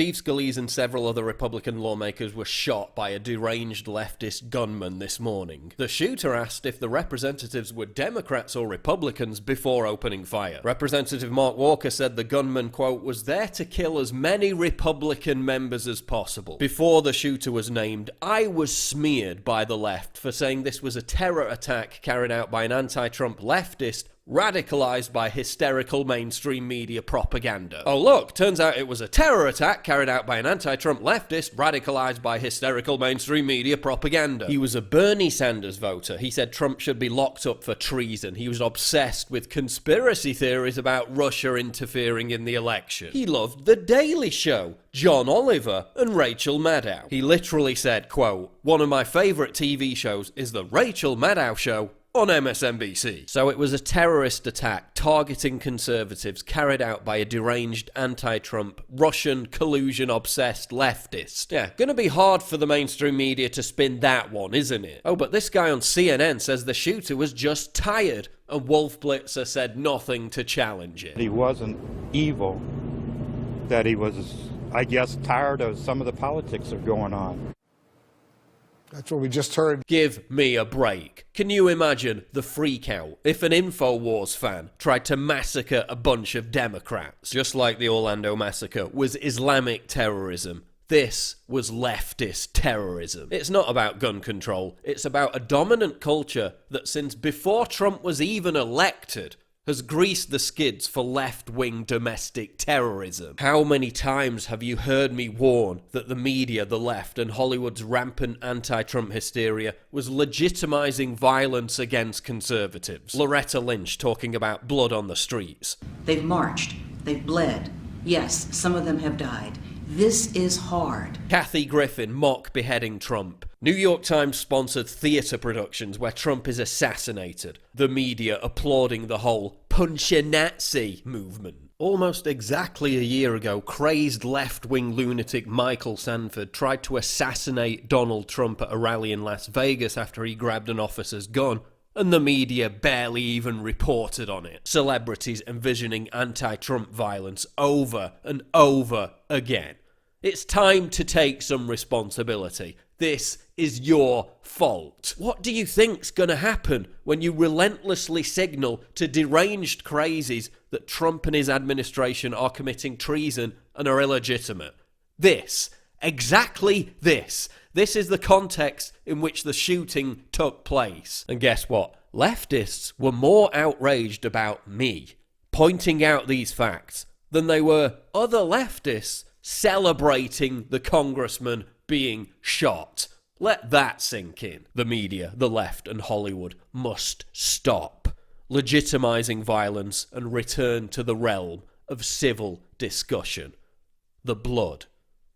Steve Scalise and several other Republican lawmakers were shot by a deranged leftist gunman this morning. The shooter asked if the representatives were Democrats or Republicans before opening fire. Representative Mark Walker said the gunman, quote, was there to kill as many Republican members as possible. Before the shooter was named, I was smeared by the left for saying this was a terror attack carried out by an anti-Trump leftist radicalized by hysterical mainstream media propaganda. Oh look, turns out it was a terror attack carried out by an anti-Trump leftist radicalized by hysterical mainstream media propaganda. He was a Bernie Sanders voter. He said Trump should be locked up for treason. He was obsessed with conspiracy theories about Russia interfering in the election. He loved The Daily Show, John Oliver, and Rachel Maddow. He literally said, quote, one of my favorite TV shows is The Rachel Maddow Show on MSNBC. So it was a terrorist attack targeting conservatives carried out by a deranged anti-Trump, Russian collusion-obsessed leftist. Yeah, gonna be hard for the mainstream media to spin that one, isn't it? Oh, but this guy on CNN says the shooter was just tired, and Wolf Blitzer said nothing to challenge it. He wasn't evil, that he was, I guess, tired of some of the politics that are going on. That's what we just heard. Give me a break. Can you imagine the freakout if an InfoWars fan tried to massacre a bunch of Democrats? Just like the Orlando massacre was Islamic terrorism, this was leftist terrorism. It's not about gun control, it's about a dominant culture that since before Trump was even elected has greased the skids for left-wing domestic terrorism. How many times have you heard me warn that the media, the left, and Hollywood's rampant anti-Trump hysteria was legitimizing violence against conservatives? Loretta Lynch talking about blood on the streets. They've marched, they've bled. Yes, some of them have died. This is hard. Kathy Griffin mock beheading Trump. New York Times sponsored theatre productions where Trump is assassinated. The media applauding the whole punch a Nazi movement. Almost exactly a year ago, crazed left-wing lunatic Michael Sanford tried to assassinate Donald Trump at a rally in Las Vegas after he grabbed an officer's gun, and the media barely even reported on it. Celebrities envisioning anti-Trump violence over and over again. It's time to take some responsibility. This is your fault. What do you think's gonna happen when you relentlessly signal to deranged crazies that Trump and his administration are committing treason and are illegitimate? This. Exactly this. This is the context in which the shooting took place. And guess what? Leftists were more outraged about me pointing out these facts than they were other leftists celebrating the congressman being shot. Let that sink in. The media, the left, and Hollywood must stop legitimizing violence and return to the realm of civil discussion. The blood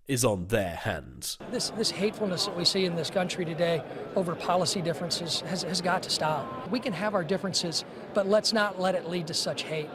is on their hands. This hatefulness that we see in this country today over policy differences has got to stop. We can have our differences, but let's not let it lead to such hate.